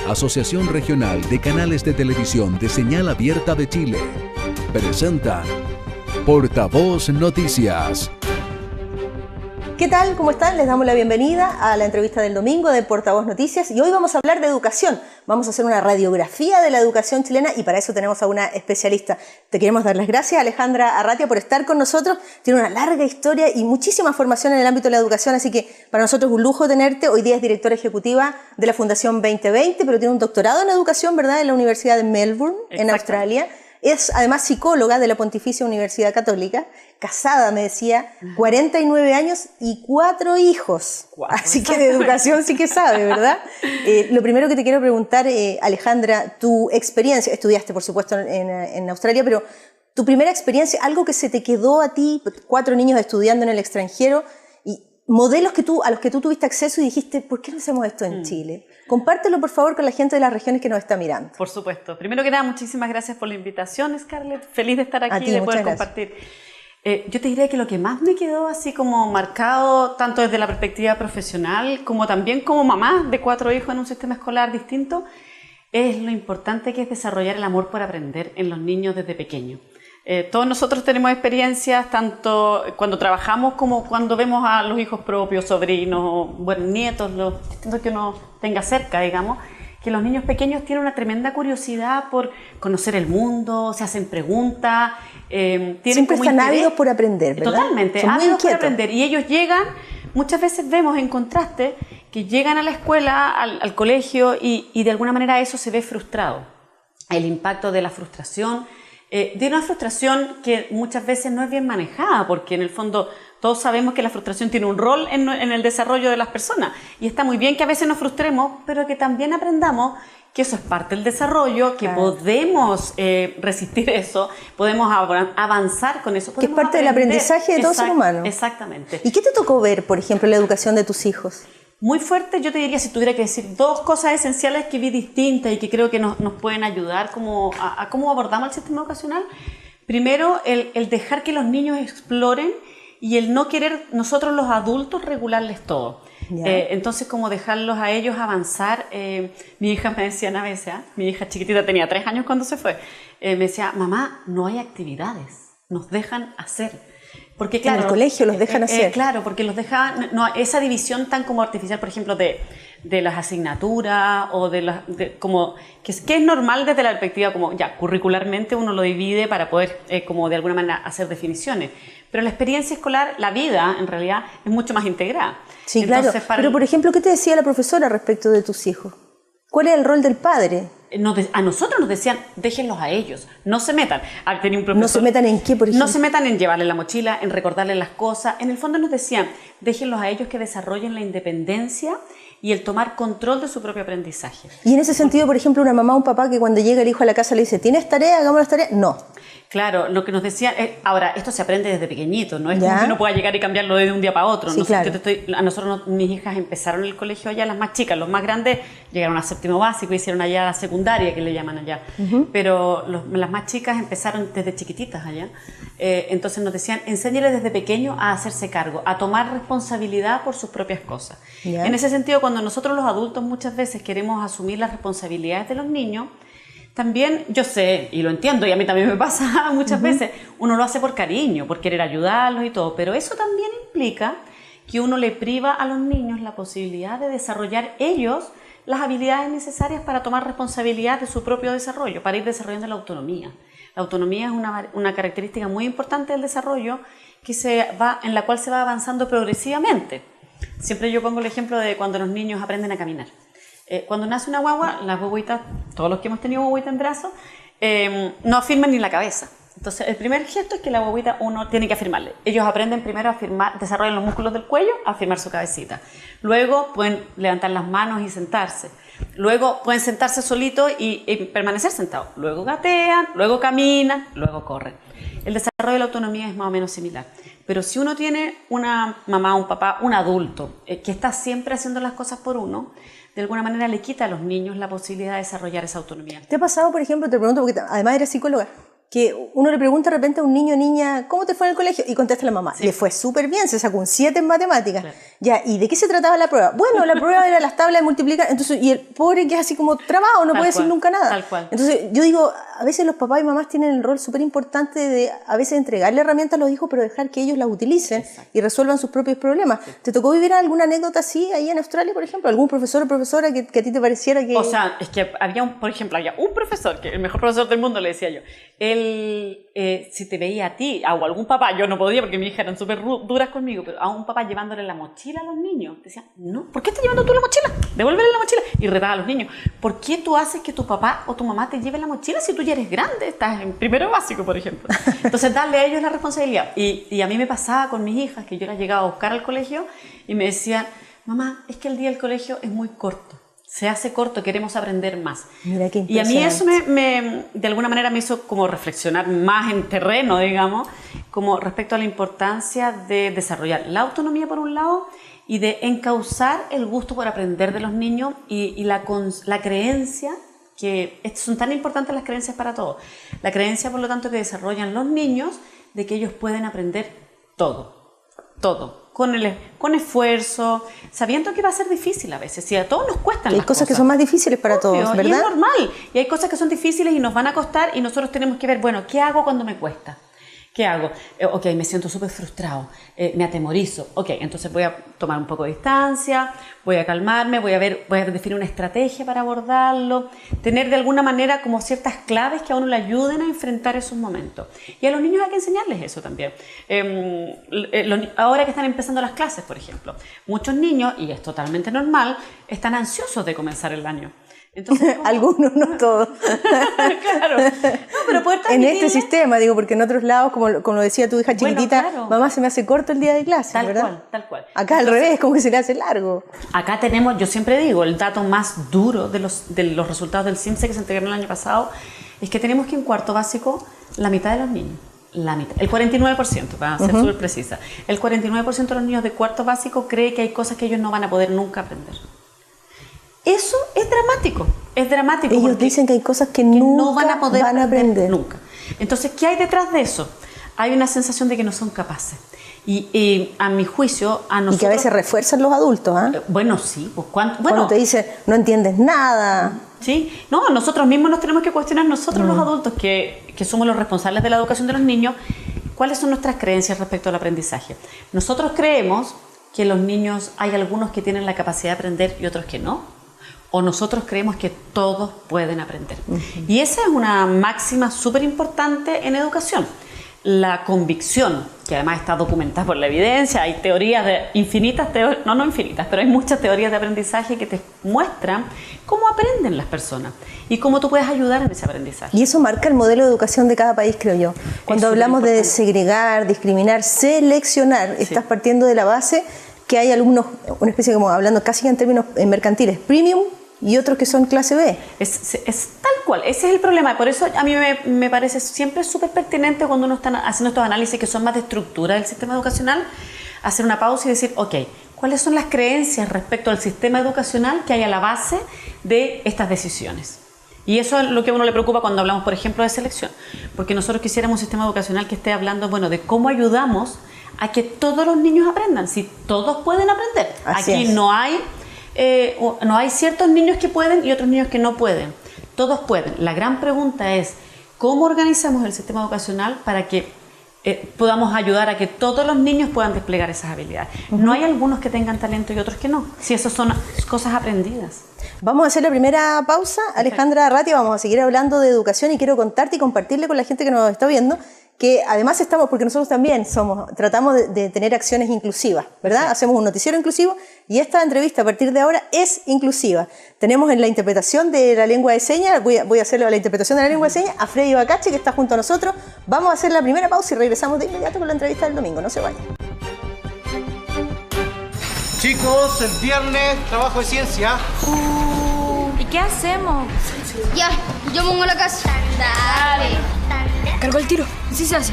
Asociación Regional de Canales de Televisión de Señal Abierta de Chile, presenta Portavoz Noticias. ¿Qué tal? ¿Cómo están? Les damos la bienvenida a la entrevista del domingo de Portavoz Noticias y hoy vamos a hablar de educación. Vamos a hacer una radiografía de la educación chilena y para eso tenemos a una especialista. Te queremos dar las gracias, Alejandra Arratia, por estar con nosotros. Tiene una larga historia y muchísima formación en el ámbito de la educación, así que para nosotros es un lujo tenerte. Hoy día es directora ejecutiva de la Fundación 2020, pero tiene un doctorado en educación, ¿verdad?, en la Universidad de Melbourne, en Australia. Es además psicóloga de la Pontificia Universidad Católica, casada, me decía, 49 años y 4 hijos. Wow. Así que de educación sí que sabe, ¿verdad? Lo primero que te quiero preguntar, Alejandra, tu experiencia, estudiaste por supuesto en Australia, pero tu primera experiencia, algo que se te quedó a ti, 4 niños estudiando en el extranjero, y modelos a los que tú tuviste acceso y dijiste, ¿por qué no hacemos esto en Chile? Compártelo, por favor, con la gente de las regiones que nos está mirando. Por supuesto. Primero que nada, muchísimas gracias por la invitación, Scarlett. Feliz de estar aquí y de poder compartir. Yo te diría que lo que más me quedó así como marcado, tanto desde la perspectiva profesional, como también como mamá de 4 hijos en un sistema escolar distinto, es lo importante que es desarrollar el amor por aprender en los niños desde pequeños. Todos nosotros tenemos experiencias, tanto cuando trabajamos como cuando vemos a los hijos propios, sobrinos, bueno, nietos, los distintos que uno tenga cerca, digamos, que los niños pequeños tienen una tremenda curiosidad por conocer el mundo, se hacen preguntas, siempre están ávidos por aprender, ¿verdad? Totalmente, ávidos por aprender. Y ellos llegan, muchas veces vemos en contraste, que llegan a la escuela, al colegio, y de alguna manera eso se ve frustrado. El impacto de la frustración, de una frustración que muchas veces no es bien manejada, porque en el fondo todos sabemos que la frustración tiene un rol en el desarrollo de las personas, y está muy bien que a veces nos frustremos, pero que también aprendamos que eso es parte del desarrollo, que podemos resistir eso, podemos avanzar con eso. Que es parte del aprendizaje de todo ser humano. Exactamente. ¿Y qué te tocó ver, por ejemplo, en la educación de tus hijos? Muy fuerte, yo te diría, si tuviera que decir 2 cosas esenciales que vi distintas y que creo que nos pueden ayudar como a cómo abordamos el sistema educacional. Primero, el dejar que los niños exploren y el no querer nosotros los adultos regularles todo. Entonces, como dejarlos a ellos avanzar. Mi hija me decía a veces, mi hija chiquitita tenía 3 años cuando se fue, me decía, mamá, no hay actividades, nos dejan hacer. Porque, claro, en el colegio los dejan hacer. Claro, porque los dejan, no, esa división tan como artificial, por ejemplo, de las asignaturas o como que es normal desde la perspectiva como ya curricularmente uno lo divide para poder como de alguna manera hacer definiciones. Pero la experiencia escolar, la vida en realidad es mucho más integrada. Sí, entonces, claro. Pero por ejemplo, ¿qué te decía la profesora respecto de tus hijos? ¿Cuál es el rol del padre? A nosotros nos decían, déjenlos a ellos, no se metan. Tenía un profesor, ¿No se metan en qué, por ejemplo? No se metan en llevarle la mochila, en recordarle las cosas. En el fondo nos decían, déjenlos a ellos que desarrollen la independencia y el tomar control de su propio aprendizaje. Y en ese sentido, por ejemplo, una mamá o un papá que cuando llega el hijo a la casa le dice, ¿tienes tarea? Hagamos las tareas. No. Claro, lo que nos decían, ahora, esto se aprende desde pequeñito, no es como que uno pueda llegar y cambiarlo de un día para otro. Sí, claro. A nosotros, mis hijas empezaron el colegio allá, las más chicas, los más grandes llegaron a 7º básico, hicieron allá la secundaria, que le llaman allá. Pero las más chicas empezaron desde chiquititas allá. Entonces nos decían, enséñeles desde pequeño a hacerse cargo, a tomar responsabilidad por sus propias cosas. En ese sentido, cuando nosotros los adultos muchas veces queremos asumir las responsabilidades de los niños, también yo sé, y lo entiendo, y a mí también me pasa muchas veces, uno lo hace por cariño, por querer ayudarlos y todo, pero eso también implica que uno le priva a los niños la posibilidad de desarrollar ellos las habilidades necesarias para tomar responsabilidad de su propio desarrollo, para ir desarrollando la autonomía. La autonomía es una característica muy importante del desarrollo en la cual se va avanzando progresivamente. Siempre yo pongo el ejemplo de cuando los niños aprenden a caminar. Cuando nace una guagua, las guaguitas, todos los que hemos tenido guaguita en brazos, no afirman ni la cabeza. Entonces, el primer gesto es que la guaguita uno tiene que afirmarle. Ellos aprenden primero a afirmar, desarrollan los músculos del cuello, a afirmar su cabecita. Luego pueden levantar las manos y sentarse. Luego pueden sentarse solitos y permanecer sentados. Luego gatean, luego caminan, luego corren. El desarrollo de la autonomía es más o menos similar. Pero si uno tiene una mamá, un papá, un adulto que está siempre haciendo las cosas por uno, de alguna manera le quita a los niños la posibilidad de desarrollar esa autonomía. ¿Te ha pasado, por ejemplo, te pregunto, porque además eres psicóloga, que uno le pregunta de repente a un niño o niña, ¿cómo te fue en el colegio? Y contesta la mamá, le fue súper bien, se sacó un 7 en matemáticas. Claro. Ya, ¿y de qué se trataba la prueba? Bueno, la prueba era las tablas de multiplicar. Entonces, y el pobre que es así como trabado, no puede decir nunca nada. Tal cual. Entonces, yo digo, a veces los papás y mamás tienen el rol súper importante de a veces entregarle herramientas a los hijos, pero dejar que ellos las utilicen y resuelvan sus propios problemas. Sí. ¿Te tocó vivir alguna anécdota así ahí en Australia, por ejemplo? ¿Algún profesor o profesora que a ti te pareciera que...? O sea, es que por ejemplo, había un profesor, que el mejor profesor del mundo, le decía yo, él, si te veía a ti, o algún papá, yo no podía porque mis hijas eran súper duras conmigo, pero a un papá llevándole la mochila a los niños, decía, no, ¿por qué estás llevando tú la mochila? Devuélvele la mochila. Y retaba a los niños, ¿por qué tú haces que tu papá o tu mamá te lleve la mochila si tú ya eres grande? Estás en primero básico, por ejemplo. Entonces, darle a ellos la responsabilidad. Y a mí me pasaba con mis hijas, que yo las llegaba a buscar al colegio y me decían, mamá, es que el día del colegio es muy corto. Se hace corto, queremos aprender más. Mira qué y a mí eso de alguna manera me hizo como reflexionar más en terreno, digamos, como respecto a la importancia de desarrollar la autonomía por un lado y de encauzar el gusto por aprender de los niños y la creencia, que son tan importantes las creencias para todos. La creencia, por lo tanto, que desarrollan los niños de que ellos pueden aprender todo, todo. Con esfuerzo, sabiendo que va a ser difícil a veces. Si a todos nos cuestan las cosas. Hay cosas que son más difíciles para todos, ¿verdad? Y es normal. Y hay cosas que son difíciles y nos van a costar y nosotros tenemos que ver, bueno, ¿qué hago cuando me cuesta? ¿Qué hago? Ok, me siento súper frustrado, me atemorizo. Ok, entonces voy a tomar un poco de distancia, voy a calmarme, voy a definir una estrategia para abordarlo, tener de alguna manera como ciertas claves que a uno le ayuden a enfrentar esos momentos. Y a los niños hay que enseñarles eso también. Ahora que están empezando las clases, por ejemplo, muchos niños, y es totalmente normal, están ansiosos de comenzar el año. Entonces, algunos, no todos. Claro. No, pero poder en este sistema, digo, porque en otros lados, como lo decía tu hija chiquitita, bueno, claro, mamá, se me hace corto el día de clase, ¿verdad? Tal cual. Acá al revés, como que se le hace largo. Acá tenemos, yo siempre digo, el dato más duro de los resultados del CIMSE que se entregaron el año pasado, es que tenemos que en cuarto básico la mitad de los niños. La mitad, el 49%, para ser súper precisa. El 49% de los niños de cuarto básico cree que hay cosas que ellos no van a poder nunca aprender. Eso es dramático, es dramático. Ellos dicen que hay cosas que nunca no van a poder aprender. Nunca. Entonces, ¿qué hay detrás de eso? Hay una sensación de que no son capaces. Y a mi juicio, a nosotros... Y que a veces refuerzan los adultos, ¿eh? Bueno, sí. Pues, cuando te dicen, no entiendes nada. Sí. No, nosotros mismos nos tenemos que cuestionar, nosotros los adultos, que somos los responsables de la educación de los niños, cuáles son nuestras creencias respecto al aprendizaje. Nosotros creemos que los niños, hay algunos que tienen la capacidad de aprender y otros que no. O nosotros creemos que todos pueden aprender. Y esa es una máxima súper importante en educación. La convicción, que además está documentada por la evidencia, hay teorías no infinitas, pero hay muchas teorías de aprendizaje que te muestran cómo aprenden las personas y cómo tú puedes ayudar en ese aprendizaje. Y eso marca el modelo de educación de cada país, creo yo. Cuando hablamos de segregar, discriminar, seleccionar, estás partiendo de la base que hay alumnos, una especie como hablando casi en términos mercantiles, premium, y otros que son clase B. Es tal cual, ese es el problema. Por eso a mí me parece siempre súper pertinente cuando uno está haciendo estos análisis que son más de estructura del sistema educacional, hacer una pausa y decir, ok, ¿cuáles son las creencias respecto al sistema educacional que hay a la base de estas decisiones? Y eso es lo que a uno le preocupa cuando hablamos, por ejemplo, de selección. Porque nosotros quisiéramos un sistema educacional que esté hablando, bueno, de cómo ayudamos a que todos los niños aprendan. Si todos pueden aprender. Aquí no hay ciertos niños que pueden y otros niños que no pueden. Todos pueden. La gran pregunta es, ¿cómo organizamos el sistema educacional para que podamos ayudar a que todos los niños puedan desplegar esas habilidades? No hay algunos que tengan talento y otros que no. Si esas son cosas aprendidas. Vamos a hacer la primera pausa. Alejandra Arratia, vamos a seguir hablando de educación y quiero contarte y compartirle con la gente que nos está viendo que además porque nosotros también tratamos de tener acciones inclusivas, ¿verdad? Sí. Hacemos un noticiero inclusivo y esta entrevista a partir de ahora es inclusiva. Tenemos en la interpretación de la lengua de señas, voy a hacer la interpretación de la lengua de señas, a Freddy Bacache, que está junto a nosotros. Vamos a hacer la primera pausa y regresamos de inmediato con la entrevista del domingo, no se vayan. Chicos, el viernes, trabajo de ciencia. ¿Y qué hacemos? Ya, yo pongo la casa. Dale. Cargo el tiro, así se hace.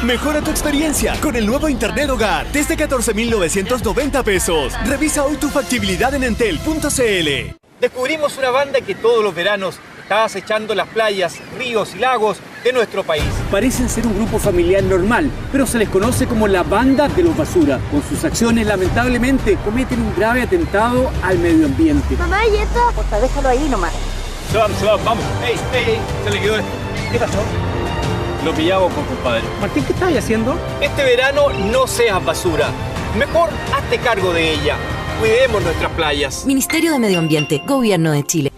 Mejora tu experiencia con el nuevo Internet Hogar desde 14,990 pesos. Revisa hoy tu factibilidad en entel.cl. Descubrimos una banda que todos los veranos está acechando las playas, ríos y lagos de nuestro país. Parecen ser un grupo familiar normal, pero se les conoce como la banda de los basura. Con sus acciones, lamentablemente, cometen un grave atentado al medio ambiente. Mamá, ¿y esto? Porfa, déjalo ahí nomás. Se va, vamos. ¡Ey! Se le quedó esto. ¿Qué pasó? Lo pillamos con compadre. Martín, ¿qué estabas haciendo? Este verano no seas basura. Mejor hazte cargo de ella. Cuidemos nuestras playas. Ministerio de Medio Ambiente, Gobierno de Chile.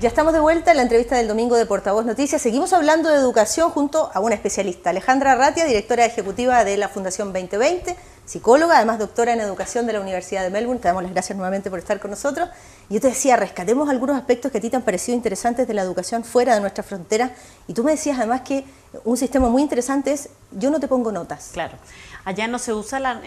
Ya estamos de vuelta en la entrevista del domingo de Portavoz Noticias. Seguimos hablando de educación junto a una especialista, Alejandra Arratia, directora ejecutiva de la Fundación 2020, psicóloga, además doctora en educación de la Universidad de Melbourne. Te damos las gracias nuevamente por estar con nosotros. Y yo te decía, rescatemos algunos aspectos que a ti te han parecido interesantes de la educación fuera de nuestra frontera. Y tú me decías además que un sistema muy interesante es, yo no te pongo notas. Claro. Allá no se usa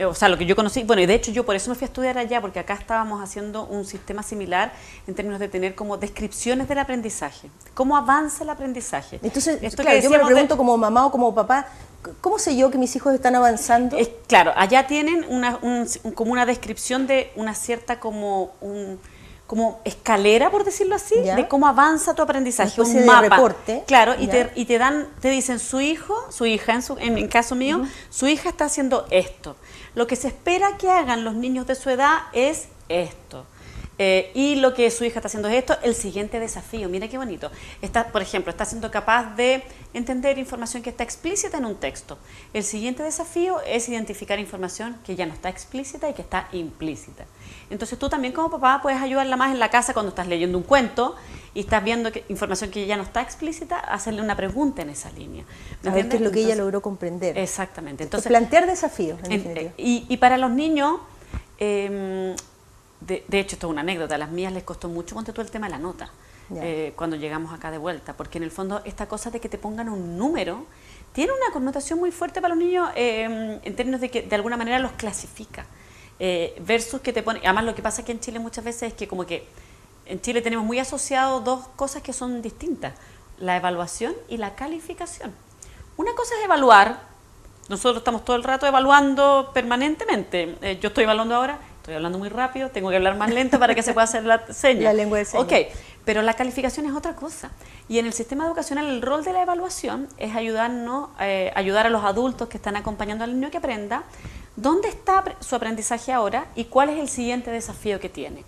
o sea, lo que yo conocí, bueno, y de hecho yo por eso me fui a estudiar allá, porque acá estábamos haciendo un sistema similar en términos de tener como descripciones del aprendizaje, cómo avanza el aprendizaje. Entonces, esto claro, que yo me pregunto como mamá o como papá, ¿cómo sé yo que mis hijos están avanzando? Claro, allá tienen como una descripción de una cierta como escalera, por decirlo así, ¿Ya? de cómo avanza tu aprendizaje, Una especie un de mapa. reporte. Claro, ¿Ya? y te dicen su hija, en el caso mío, su hija está haciendo esto. Lo que se espera que hagan los niños de su edad es esto. Y lo que su hija está haciendo es esto, el siguiente desafío, mira qué bonito. Por ejemplo, está siendo capaz de entender información que está explícita en un texto. El siguiente desafío es identificar información que ya no está explícita y que está implícita. Entonces tú también como papá puedes ayudarla más en la casa cuando estás leyendo un cuento y estás viendo información que ya no está explícita, hacerle una pregunta en esa línea. A ver qué es lo que ella logró comprender. Exactamente. Entonces, plantear desafíos, en definitiva. Y para los niños... De hecho, esto es una anécdota, a las mías les costó mucho, ponte tú el tema de la nota, cuando llegamos acá de vuelta, porque en el fondo esta cosa de que te pongan un número tiene una connotación muy fuerte para los niños en términos de que de alguna manera los clasifica, versus que te pone, además lo que pasa aquí en Chile muchas veces es que como que en Chile tenemos muy asociado dos cosas que son distintas, la evaluación y la calificación. Una cosa es evaluar, nosotros estamos todo el rato evaluando permanentemente, yo estoy evaluando ahora, estoy hablando muy rápido, tengo que hablar más lento para que se pueda hacer la seña. La lengua de señas. Ok, pero la calificación es otra cosa. Y en el sistema educacional el rol de la evaluación es ayudar a los adultos que están acompañando al niño que aprenda dónde está su aprendizaje ahora y cuál es el siguiente desafío que tiene.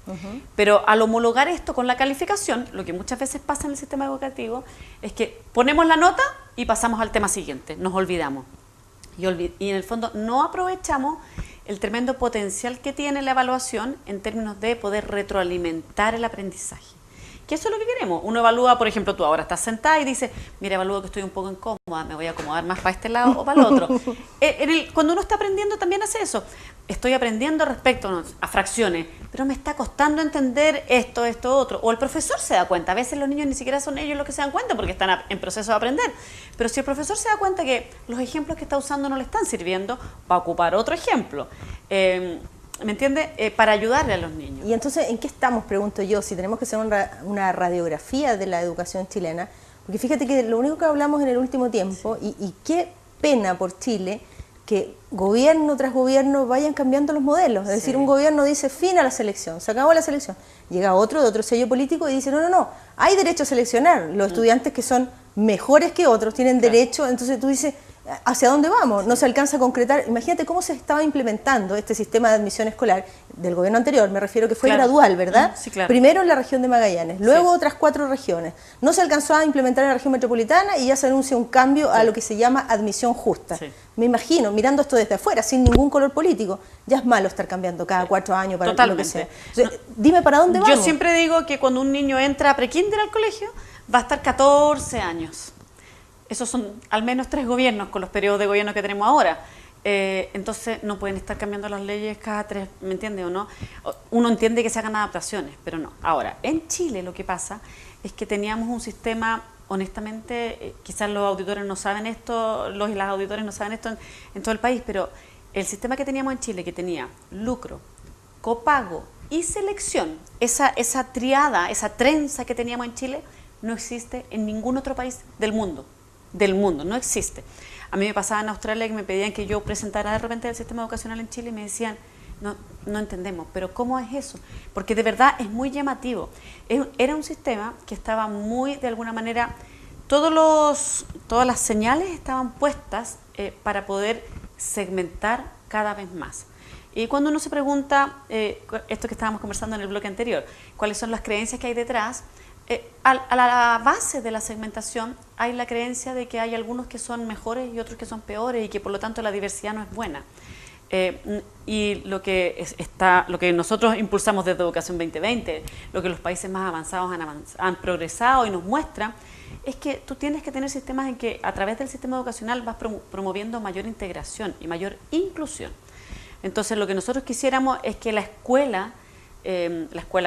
Pero al homologar esto con la calificación, lo que muchas veces pasa en el sistema educativo es que ponemos la nota y pasamos al tema siguiente, nos olvidamos. Y en el fondo no aprovechamos el tremendo potencial que tiene la evaluación en términos de poder retroalimentar el aprendizaje. Que eso es lo que queremos. Uno evalúa, por ejemplo, tú ahora estás sentada y dices, mira, evalúo que estoy un poco incómoda, me voy a acomodar más para este lado o para el otro. Cuando uno está aprendiendo también hace eso. Estoy aprendiendo respecto a fracciones, pero me está costando entender esto, otro. O el profesor se da cuenta. A veces los niños ni siquiera son ellos los que se dan cuenta porque están en proceso de aprender. Pero si el profesor se da cuenta que los ejemplos que está usando no le están sirviendo, va a ocupar otro ejemplo. ¿Me entiende? Para ayudarle a los niños. Y entonces, ¿en qué estamos, pregunto yo, si tenemos que hacer una radiografía de la educación chilena? Porque fíjate que lo único que hablamos en el último tiempo, y qué pena por Chile, que gobierno tras gobierno vayan cambiando los modelos. Es decir, un gobierno dice fin a la selección, se acabó la selección. Llega otro de otro sello político y dice, no, hay derecho a seleccionar. Los estudiantes que son mejores que otros tienen derecho, entonces tú dices, ¿hacia dónde vamos? No se alcanza a concretar. Imagínate cómo se estaba implementando este sistema de admisión escolar del gobierno anterior, me refiero que fue gradual, ¿verdad? Sí, claro. Primero en la región de Magallanes, luego otras 4 regiones. No se alcanzó a implementar en la región metropolitana y ya se anuncia un cambio a lo que se llama admisión justa. Me imagino, mirando esto desde afuera, sin ningún color político, ya es malo estar cambiando cada 4 años para lo que sea. Entonces, dime, ¿para dónde vamos? Yo siempre digo que cuando un niño entra a prekinder al colegio, va a estar 14 años. Esos son al menos 3 gobiernos con los periodos de gobierno que tenemos ahora. Entonces no pueden estar cambiando las leyes cada 3, ¿me entiende o no? Uno entiende que se hagan adaptaciones, pero no. Ahora, en Chile lo que pasa es que teníamos un sistema, honestamente, quizás los auditores no saben esto, los y las auditores no saben esto en todo el país, pero el sistema que teníamos en Chile, que tenía lucro, copago y selección, esa triada, esa trenza que teníamos en Chile, no existe en ningún otro país del mundo. No existe. A mí me pasaba en Australia que me pedían que yo presentara de repente el sistema educacional en Chile y me decían, no entendemos, pero ¿cómo es eso? Porque de verdad es muy llamativo. Era un sistema que estaba muy, de alguna manera, todas las señales estaban puestas para poder segmentar cada vez más. Y cuando uno se pregunta, esto que estábamos conversando en el bloque anterior, cuáles son las creencias que hay detrás, a la base de la segmentación hay la creencia de que hay algunos que son mejores y otros que son peores y que por lo tanto la diversidad no es buena. Y lo que nosotros impulsamos desde Educación 2020, lo que los países más avanzados han progresado y nos muestra, es que tú tienes que tener sistemas en que a través del sistema educacional vas promoviendo mayor integración y mayor inclusión. Entonces lo que nosotros quisiéramos es que la escuela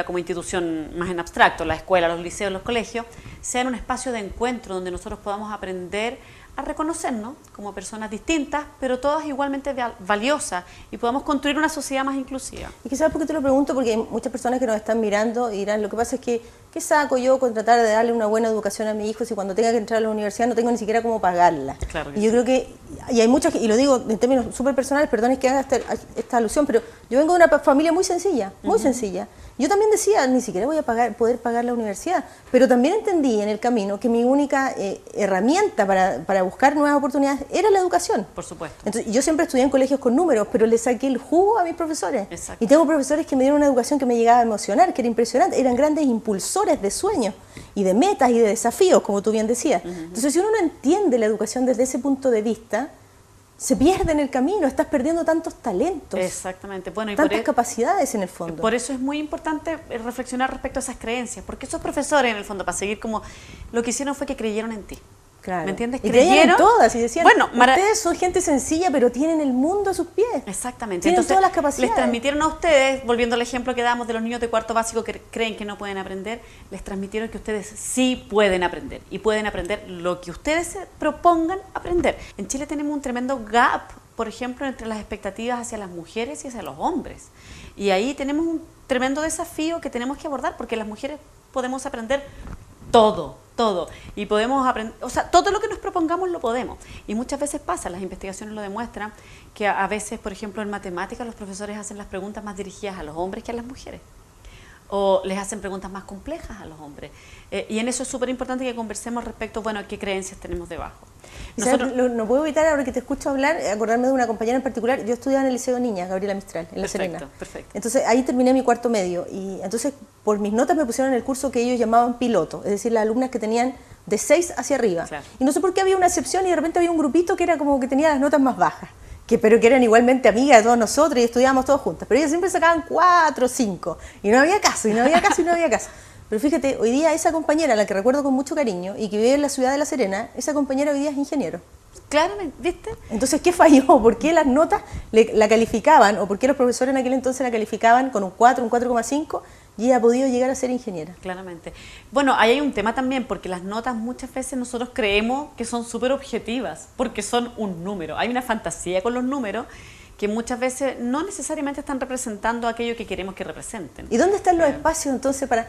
como institución más en abstracto, la escuela, los liceos, los colegios, sean un espacio de encuentro donde nosotros podamos aprender a reconocernos como personas distintas, pero todas igualmente valiosas, y podamos construir una sociedad más inclusiva. Y quizás porque te lo pregunto, porque hay muchas personas que nos están mirando y dirán, lo que pasa es que, ¿qué saco yo con tratar de darle una buena educación a mi hijo si cuando tenga que entrar a la universidad no tengo ni siquiera cómo pagarla? Claro que y yo creo que, y hay muchas, y lo digo en términos súper personales, perdón que haga esta alusión, pero yo vengo de una familia muy sencilla, muy sencilla. Yo también decía, ni siquiera voy a poder pagar la universidad, pero también entendí en el camino que mi única herramienta para buscar nuevas oportunidades era la educación. Por supuesto. Entonces, yo siempre estudié en colegios con números, pero le saqué el jugo a mis profesores. Exacto. Y tengo profesores que me dieron una educación que me llegaba a emocionar, que era impresionante, eran grandes impulsores de sueños y de metas y de desafíos, como tú bien decías. Entonces, si uno no entiende la educación desde ese punto de vista, se pierde en el camino, estás perdiendo tantos talentos. Exactamente. Bueno, y tantas capacidades en el fondo. Por eso es muy importante reflexionar respecto a esas creencias, porque esos profesores, en el fondo, para seguir como, lo que hicieron fue que creyeron en ti. Claro. ¿Me entiendes? Y creyeron en todas y decían, bueno, ustedes son gente sencilla, pero tienen el mundo a sus pies. Exactamente. Tienen Entonces, todas las capacidades. les transmitieron a ustedes, volviendo al ejemplo que damos de los niños de cuarto básico que creen que no pueden aprender, les transmitieron que ustedes sí pueden aprender y pueden aprender lo que ustedes se propongan aprender. En Chile tenemos un tremendo gap, por ejemplo, entre las expectativas hacia las mujeres y hacia los hombres. Y ahí tenemos un tremendo desafío que tenemos que abordar, porque las mujeres podemos aprender todo. Y podemos aprender, o sea, todo lo que nos propongamos lo podemos. Y muchas veces pasa, las investigaciones lo demuestran, que a veces, por ejemplo, en matemáticas los profesores hacen las preguntas más dirigidas a los hombres que a las mujeres. O les hacen preguntas más complejas a los hombres. Y en eso es súper importante que conversemos respecto, bueno, a qué creencias tenemos debajo. Nosotros, no puedo evitar, ahora que te escucho hablar, acordarme de una compañera en particular. Yo estudiaba en el Liceo de Niñas, Gabriela Mistral, en La Serena. Perfecto. Entonces, ahí terminé mi cuarto medio. Y entonces, por mis notas me pusieron en el curso que ellos llamaban piloto, es decir, las alumnas que tenían de 6 hacia arriba. Claro. Y no sé por qué había una excepción y de repente había un grupito que era como que tenía las notas más bajas. Pero que eran igualmente amigas de todos nosotros y estudiábamos todos juntas. Pero ellas siempre sacaban 4 o 5. Y no había caso, y no había caso, y no había caso. Pero fíjate, hoy día esa compañera, la que recuerdo con mucho cariño y que vive en la ciudad de La Serena, esa compañera hoy día es ingeniero. Claro, ¿viste? Entonces, ¿qué falló? ¿Por qué las notas la calificaban? ¿O por qué los profesores en aquel entonces la calificaban con un 4, un 4,5? Y ella ha podido llegar a ser ingeniera. Claramente. Bueno, ahí hay un tema también, porque las notas muchas veces nosotros creemos que son súper objetivas, porque son un número. Hay una fantasía con los números que muchas veces no necesariamente están representando aquello que queremos que representen. ¿Y dónde están los espacios entonces para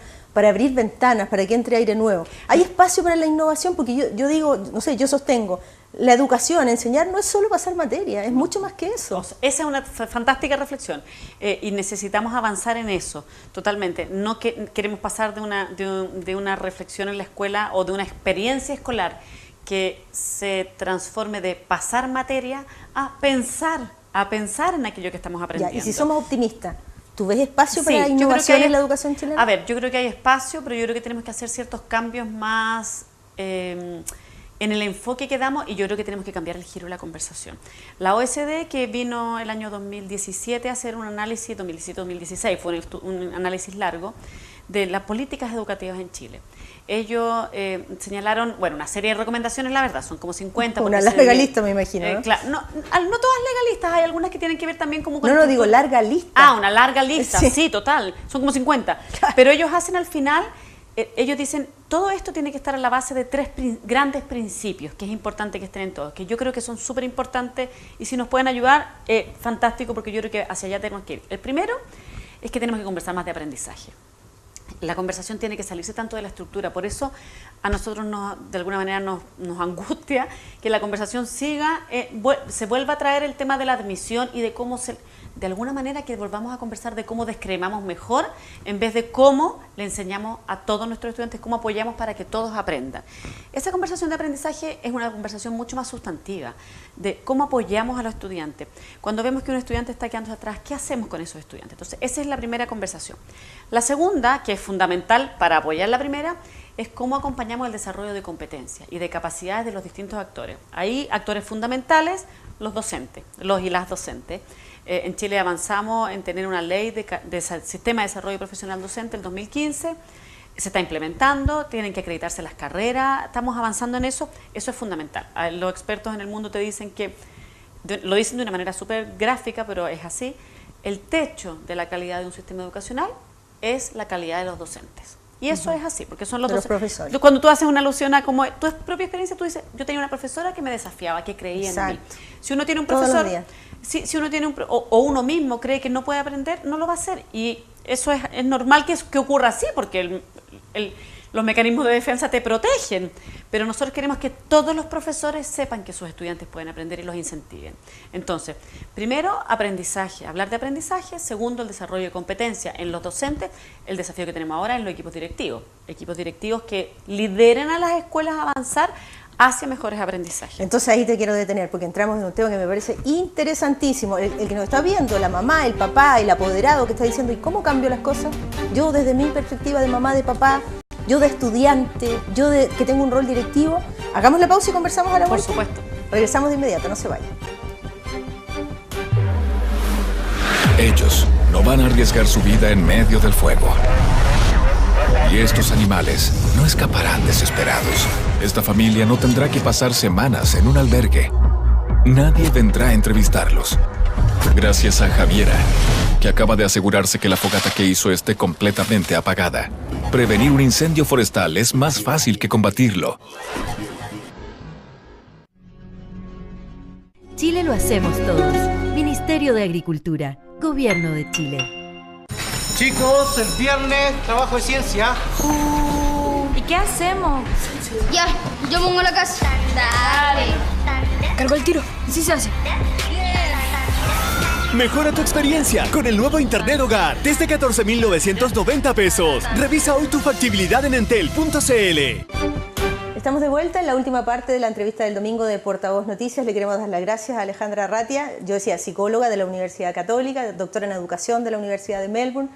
abrir ventanas, para que entre aire nuevo? ¿Hay espacio para la innovación? Porque yo digo, no sé, yo sostengo, la educación, enseñar no es solo pasar materia, es mucho más que eso. Esa es una fantástica reflexión y necesitamos avanzar en eso, totalmente. No queremos pasar de una reflexión en la escuela o de una experiencia escolar que se transforme de pasar materia a pensar en aquello que estamos aprendiendo. Ya, y si somos optimistas, ¿tú ves espacio para innovación en la educación chilena? A ver, yo creo que hay espacio, pero yo creo que tenemos que hacer ciertos cambios más en el enfoque que damos, y yo creo que tenemos que cambiar el giro de la conversación. La OECD, que vino el año 2017 a hacer un análisis, 2017-2016, fue un análisis largo, de las políticas educativas en Chile. Ellos señalaron, bueno, una serie de recomendaciones, la verdad, son como 50. Una larga lista, me imagino, ¿no? Claro, no todas legalistas, hay algunas que tienen que ver también como con... No, digo larga lista. Ah, una larga lista, sí, total, son como 50. Claro. Pero ellos hacen al final, ellos dicen, todo esto tiene que estar a la base de 3 grandes principios, que es importante que estén en todos, que yo creo que son súper importantes, y si nos pueden ayudar, fantástico, porque yo creo que hacia allá tenemos que ir. El primero es que tenemos que conversar más de aprendizaje. La conversación tiene que salirse tanto de la estructura, por eso a nosotros de alguna manera nos se vuelva a traer el tema de la admisión y de de alguna manera que volvamos a conversar de cómo descremamos mejor en vez de cómo le enseñamos a todos nuestros estudiantes, cómo apoyamos para que todos aprendan. Esa conversación de aprendizaje es una conversación mucho más sustantiva de cómo apoyamos a los estudiantes. Cuando vemos que un estudiante está quedando atrás, ¿qué hacemos con esos estudiantes? Entonces, esa es la primera conversación. La segunda, que es fundamental para apoyar la primera, es cómo acompañamos el desarrollo de competencias y de capacidades de los distintos actores. Ahí, actores fundamentales, los docentes, los y las docentes. En Chile avanzamos en tener una ley de sistema de desarrollo profesional docente en 2015, se está implementando, tienen que acreditarse las carreras, estamos avanzando en eso es fundamental. Los expertos en el mundo te dicen que, lo dicen de una manera súper gráfica, pero es así, el techo de la calidad de un sistema educacional es la calidad de los docentes. Y eso es así, porque son los profesores. Cuando tú haces una alusión a como tu propia experiencia, tú dices, yo tenía una profesora que me desafiaba, que creía en mí. Si uno tiene un profesor, si uno tiene o uno mismo cree que no puede aprender, no lo va a hacer. Y eso es normal que ocurra así, porque los mecanismos de defensa te protegen. Pero nosotros queremos que todos los profesores sepan que sus estudiantes pueden aprender y los incentiven. Entonces, primero, aprendizaje, hablar de aprendizaje. Segundo, el desarrollo de competencia en los docentes. El desafío que tenemos ahora en los equipos directivos que lideren a las escuelas a avanzar hacia mejores aprendizajes. Entonces ahí te quiero detener, porque entramos en un tema que me parece interesantísimo. El que nos está viendo, la mamá, el papá, el apoderado que está diciendo, ¿y cómo cambio las cosas? Yo desde mi perspectiva de mamá, de papá, yo de estudiante, yo que tengo un rol directivo. Hagamos la pausa y conversamos a la vuelta. Por supuesto. Regresamos de inmediato, no se vayan. Ellos no van a arriesgar su vida en medio del fuego. Y estos animales no escaparán desesperados. Esta familia no tendrá que pasar semanas en un albergue. Nadie vendrá a entrevistarlos. Gracias a Javiera, que acaba de asegurarse que la fogata que hizo esté completamente apagada. Prevenir un incendio forestal es más fácil que combatirlo. Chile lo hacemos todos. Ministerio de Agricultura. Gobierno de Chile. Chicos, el viernes, trabajo de ciencia. ¿Y qué hacemos? Ya, yo pongo la casa. Dale. Cargo el tiro. Sí se hace. Mejora tu experiencia con el nuevo Internet Hogar desde 14,990 pesos. Revisa hoy tu factibilidad en entel.cl. Estamos de vuelta en la última parte de la entrevista del domingo de Portavoz Noticias. Le queremos dar las gracias a Alejandra Arratia, yo decía psicóloga de la Universidad Católica, doctora en educación de la Universidad de Melbourne.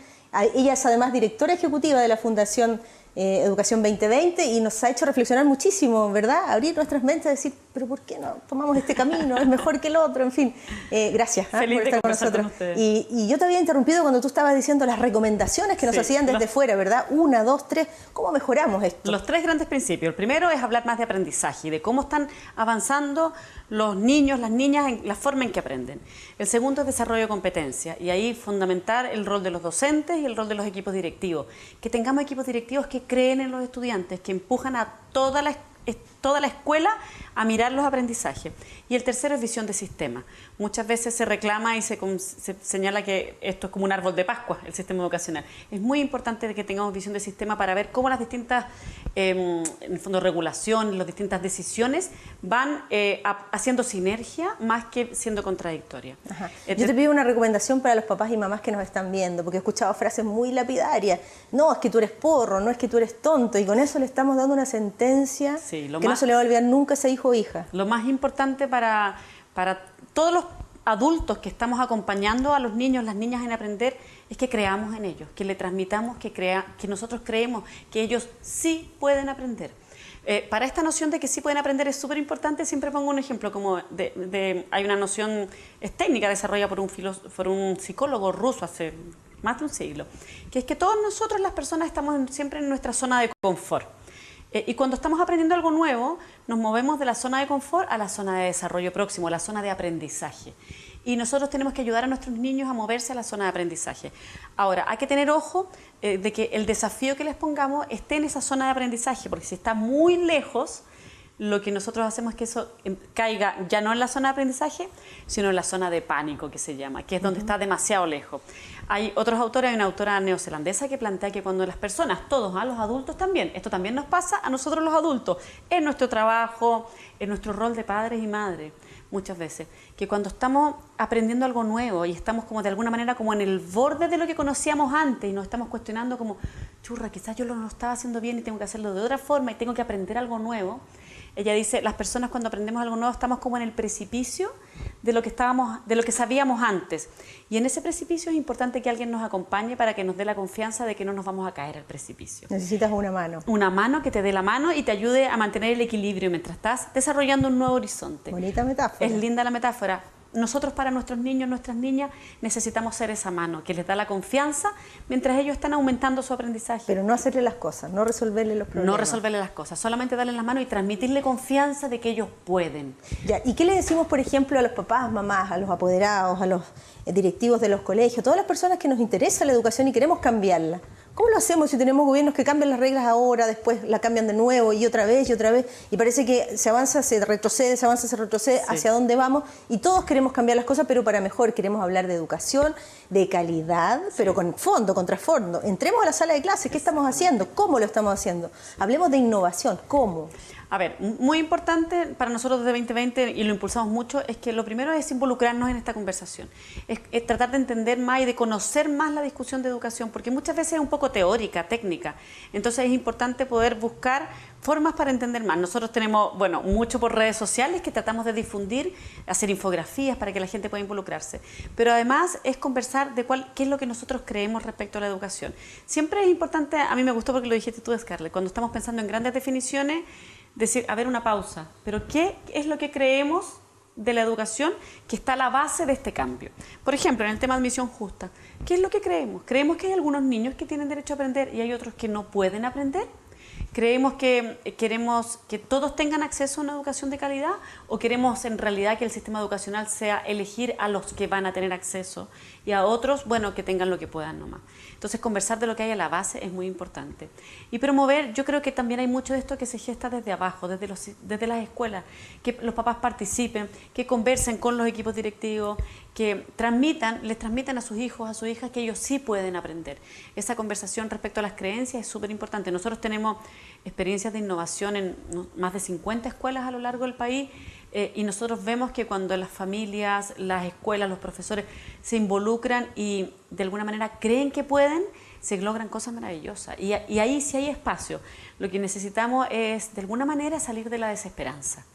Ella es además directora ejecutiva de la Fundación Educación 2020 y nos ha hecho reflexionar muchísimo, ¿verdad? Abrir nuestras mentes, decir, pero ¿por qué no tomamos este camino? Es mejor que el otro, en fin. Gracias por estar con nosotros. Y yo te había interrumpido cuando tú estabas diciendo las recomendaciones que nos hacían desde fuera, ¿verdad? 1, 2, 3. ¿Cómo mejoramos esto? Los 3 grandes principios. El primero es hablar más de aprendizaje y de cómo están avanzando los niños, las niñas, en la forma en que aprenden. El segundo es desarrollo de competencia y ahí fundamentar el rol de los docentes y el rol de los equipos directivos. Que tengamos equipos directivos que creen en los estudiantes, que empujan a toda la escuela a mirar los aprendizajes. Y el tercero es visión de sistema. Muchas veces se reclama y se señala que esto es como un árbol de Pascua, el sistema educacional. Es muy importante que tengamos visión de sistema para ver cómo las distintas, en el fondo, regulaciones, las distintas decisiones van haciendo sinergia más que siendo contradictorias. Yo te pido una recomendación para los papás y mamás que nos están viendo, porque he escuchado frases muy lapidarias. No, es que tú eres porro, no es que tú eres tonto, y con eso le estamos dando una sentencia no se le va a olvidar nunca a ese hijo o hija. Lo más importante para todos los adultos que estamos acompañando a los niños, las niñas en aprender, es que creamos en ellos, que le transmitamos que nosotros creemos que ellos sí pueden aprender. Para esta noción de que sí pueden aprender es súper importante. Siempre pongo un ejemplo, como hay una noción, es técnica desarrollada por un psicólogo ruso hace más de un siglo, que es que todos nosotros, las personas, estamos siempre en nuestra zona de confort. Y cuando estamos aprendiendo algo nuevo, nos movemos de la zona de confort a la zona de desarrollo próximo, a la zona de aprendizaje. Y nosotros tenemos que ayudar a nuestros niños a moverse a la zona de aprendizaje. Ahora, hay que tener ojo de que el desafío que les pongamos esté en esa zona de aprendizaje, porque si está muy lejos, lo que nosotros hacemos es que eso caiga ya no en la zona de aprendizaje, sino en la zona de pánico, que se llama, que es donde está demasiado lejos. Hay otros autores, hay una autora neozelandesa que plantea que cuando las personas, todos, los adultos también, esto también nos pasa a nosotros los adultos, en nuestro trabajo, en nuestro rol de padres y madres. muchas veces, que cuando estamos aprendiendo algo nuevo y estamos como de alguna manera como en el borde de lo que conocíamos antes y nos estamos cuestionando como, churra, quizás yo lo estaba haciendo bien y tengo que hacerlo de otra forma y tengo que aprender algo nuevo. Ella dice, las personas cuando aprendemos algo nuevo estamos como en el precipicio de lo que sabíamos antes. Y en ese precipicio es importante que alguien nos acompañe para que nos dé la confianza de que no nos vamos a caer al precipicio. Necesitas una mano. Una mano que te dé la mano y te ayude a mantener el equilibrio mientras estás desarrollando un nuevo horizonte. Bonita metáfora. Es linda la metáfora. Nosotros para nuestros niños, nuestras niñas, necesitamos ser esa mano que les da la confianza mientras ellos están aumentando su aprendizaje. Pero no hacerle las cosas, no resolverle los problemas. No resolverle las cosas, solamente darle la mano y transmitirle confianza de que ellos pueden. Ya, ¿y qué le decimos, por ejemplo, a los papás, mamás, a los apoderados, a los directivos de los colegios, todas las personas que nos interesa la educación y queremos cambiarla? ¿Cómo lo hacemos si tenemos gobiernos que cambian las reglas ahora, después la cambian de nuevo y otra vez, y parece que se avanza, se retrocede, sí. Hacia dónde vamos? Y todos queremos cambiar las cosas, pero para mejor. Queremos hablar de educación, de calidad, sí. Pero con fondo, con trasfondo. Entremos a la sala de clases, ¿qué estamos haciendo? ¿Cómo lo estamos haciendo? Hablemos de innovación, ¿cómo? A ver, muy importante para nosotros desde 2020, y lo impulsamos mucho, es que lo primero es involucrarnos en esta conversación. Es tratar de entender más y de conocer más la discusión de educación, porque muchas veces es un poco teórica, técnica. Entonces es importante poder buscar formas para entender más. Nosotros tenemos, mucho por redes sociales que tratamos de difundir, hacer infografías para que la gente pueda involucrarse. Pero además es conversar de qué es lo que nosotros creemos respecto a la educación. Siempre es importante, a mí me gustó porque lo dijiste tú, Scarlett, cuando estamos pensando en grandes definiciones, decir, a ver, una pausa, pero ¿qué es lo que creemos de la educación que está a la base de este cambio? Por ejemplo, en el tema de admisión justa, ¿qué es lo que creemos? ¿Creemos que hay algunos niños que tienen derecho a aprender y hay otros que no pueden aprender? ¿Creemos que queremos que todos tengan acceso a una educación de calidad o queremos en realidad que el sistema educacional sea elegir a los que van a tener acceso y a otros, que tengan lo que puedan nomás? Entonces, conversar de lo que hay a la base es muy importante. Y promover, yo creo que también hay mucho de esto que se gesta desde abajo, desde las escuelas, que los papás participen, que conversen con los equipos directivos, que les transmitan a sus hijos, a sus hijas que ellos sí pueden aprender. Esa conversación respecto a las creencias es súper importante. Nosotros tenemos experiencias de innovación en más de 50 escuelas a lo largo del país y nosotros vemos que cuando las familias, las escuelas, los profesores se involucran y de alguna manera creen que pueden, se logran cosas maravillosas. Y ahí sí hay espacio. Lo que necesitamos es de alguna manera salir de la desesperanza.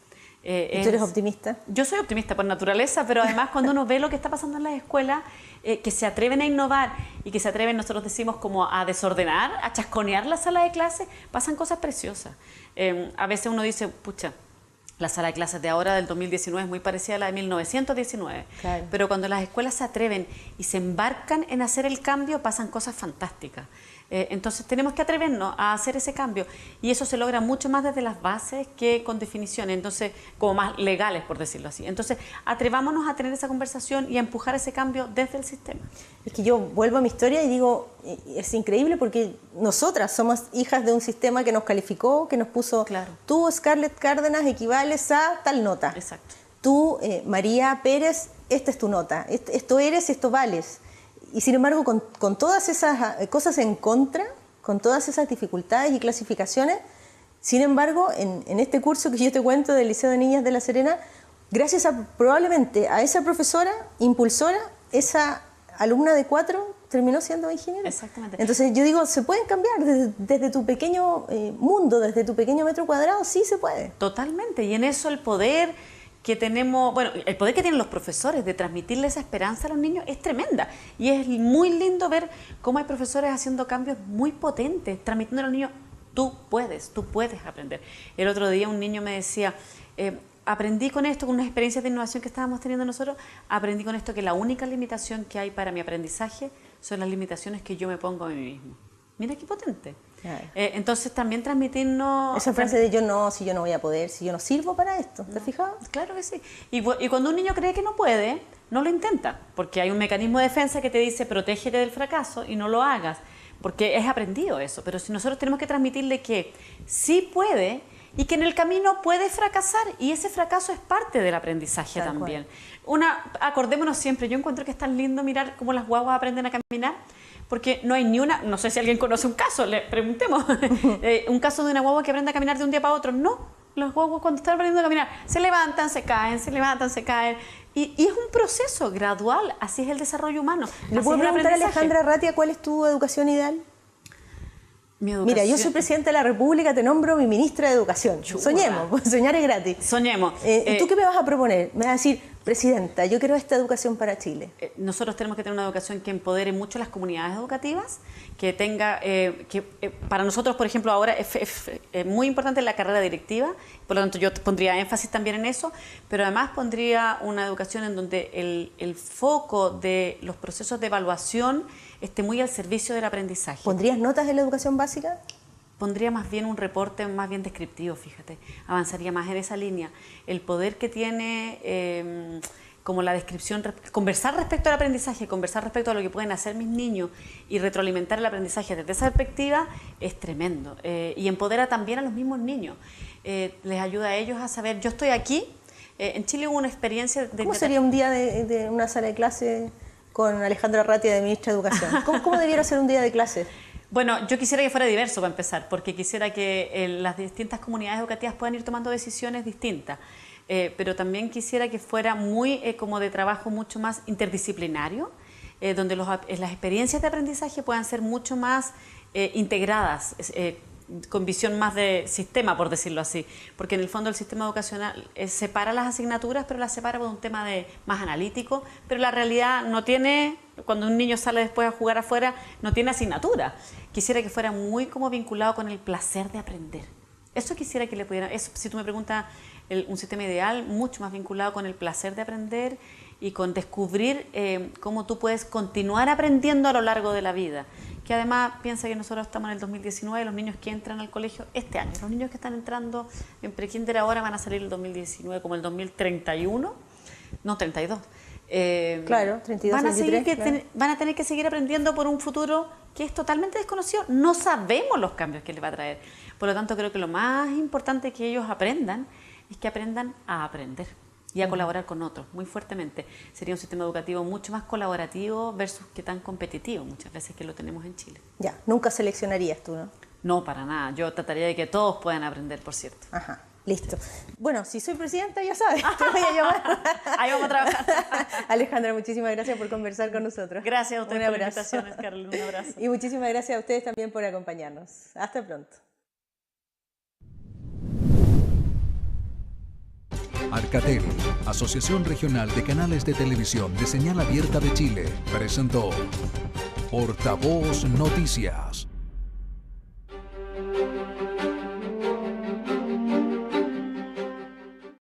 ¿Tú eres optimista? Yo soy optimista por naturaleza, pero además cuando uno ve lo que está pasando en las escuelas, que se atreven a innovar y que se atreven, nosotros decimos, como a desordenar, a chasconear la sala de clases, pasan cosas preciosas. A veces uno dice, pucha, la sala de clases de ahora, del 2019, es muy parecida a la de 1919. Claro. Pero cuando las escuelas se atreven y se embarcan en hacer el cambio, pasan cosas fantásticas. Entonces tenemos que atrevernos a hacer ese cambio y eso se logra mucho más desde las bases que con definiciones, entonces como más legales, por decirlo así. Entonces atrevámonos a tener esa conversación y a empujar ese cambio desde el sistema. Es que yo vuelvo a mi historia y digo, es increíble porque nosotras somos hijas de un sistema que nos calificó, que nos puso, claro. Tú, Scarlett Cárdenas, equivales a tal nota. Exacto. Tú, María Pérez, esta es tu nota, esto eres, esto vales. Y sin embargo, con todas esas cosas en contra, con todas esas dificultades y clasificaciones, sin embargo, en este curso que yo te cuento del Liceo de Niñas de La Serena, gracias probablemente a esa profesora impulsora, esa alumna de 4 terminó siendo ingeniera. Exactamente. Entonces yo digo, se pueden cambiar desde tu pequeño mundo, desde tu pequeño metro cuadrado, sí se puede. Totalmente, y en eso el poder que tenemos, el poder que tienen los profesores de transmitirle esa esperanza a los niños es tremenda. Y es muy lindo ver cómo hay profesores haciendo cambios muy potentes, transmitiendo a los niños, tú puedes aprender. El otro día un niño me decía, aprendí con esto, con unas experiencias de innovación que estábamos teniendo nosotros, aprendí con esto que la única limitación que hay para mi aprendizaje son las limitaciones que yo me pongo a mí mismo. Mira qué potente. Claro. Entonces también transmitirnos... Esa frase de si yo no voy a poder, si yo no sirvo para esto, ¿te has fijado? Claro que sí. Y cuando un niño cree que no puede, no lo intenta, porque hay un mecanismo de defensa que te dice protégete del fracaso y no lo hagas, porque es aprendido eso. Pero si nosotros tenemos que transmitirle que sí puede y que en el camino puede fracasar y ese fracaso es parte del aprendizaje también. Acordémonos siempre, yo encuentro que es tan lindo mirar cómo las guaguas aprenden a caminar, porque no hay ni una, no sé si alguien conoce un caso, le preguntemos, un caso de una guagua que aprende a caminar de un día para otro. No, Los guaguas cuando están aprendiendo a caminar, se levantan, se caen, se levantan, se caen. Y es un proceso gradual, así es el desarrollo humano. ¿Le puedo preguntar a Alejandra Arratia cuál es tu educación ideal? Mi educación. Mira, yo soy presidenta de la República, te nombro mi ministra de Educación. Churra. Soñemos, pues soñar es gratis. Soñemos. ¿Tú qué me vas a proponer? Me vas a decir, presidenta, yo quiero esta educación para Chile. Nosotros tenemos que tener una educación que empodere mucho las comunidades educativas, que tenga, para nosotros, por ejemplo, ahora es muy importante la carrera directiva, por lo tanto yo pondría énfasis también en eso, pero además pondría una educación en donde el foco de los procesos de evaluación esté muy al servicio del aprendizaje. ¿Pondrías notas en la educación básica? Pondría más bien un reporte más bien descriptivo, fíjate, avanzaría más en esa línea. El poder que tiene como la descripción, conversar respecto al aprendizaje, conversar respecto a lo que pueden hacer mis niños y retroalimentar el aprendizaje desde esa perspectiva es tremendo. Y empodera también a los mismos niños, les ayuda a ellos a saber, yo estoy aquí, en Chile hubo una experiencia de... ¿Cómo sería un día de una sala de clase con Alejandra Arratia, de ministra de Educación? ¿Cómo debiera ser un día de clase? Bueno, yo quisiera que fuera diverso para empezar, porque quisiera que las distintas comunidades educativas puedan ir tomando decisiones distintas, pero también quisiera que fuera muy como de trabajo mucho más interdisciplinario, donde las experiencias de aprendizaje puedan ser mucho más integradas, con visión más de sistema, por decirlo así, porque en el fondo el sistema educacional separa las asignaturas, pero las separa por un tema más analítico, pero la realidad no tiene, cuando un niño sale después a jugar afuera, no tiene asignatura. Quisiera que fuera muy como vinculado con el placer de aprender. Eso quisiera que le pudiera, eso, si tú me preguntas, un sistema ideal mucho más vinculado con el placer de aprender y con descubrir cómo tú puedes continuar aprendiendo a lo largo de la vida. Que además piensa que nosotros estamos en el 2019, los niños que entran al colegio este año, los niños que están entrando en prekinder ahora van a salir el 2019 como el 2031, no 32. Claro, 32, van a tener que seguir aprendiendo por un futuro que es totalmente desconocido. No sabemos los cambios que les va a traer. Por lo tanto, creo que lo más importante que ellos aprendan es que aprendan a aprender y a colaborar con otros, muy fuertemente. Sería un sistema educativo mucho más colaborativo versus que tan competitivo, muchas veces que lo tenemos en Chile. Ya, nunca seleccionarías tú, ¿no? No, para nada. Yo trataría de que todos puedan aprender, por cierto. Ajá, listo. Bueno, si soy presidenta, ya sabes, te voy a llamar. Ahí vamos a trabajar. Alejandra, muchísimas gracias por conversar con nosotros. Gracias a ustedes por la invitación, Carlos. Un abrazo. Y muchísimas gracias a ustedes también por acompañarnos. Hasta pronto. Arcatel, Asociación Regional de Canales de Televisión de Señal Abierta de Chile, presentó Portavoz Noticias.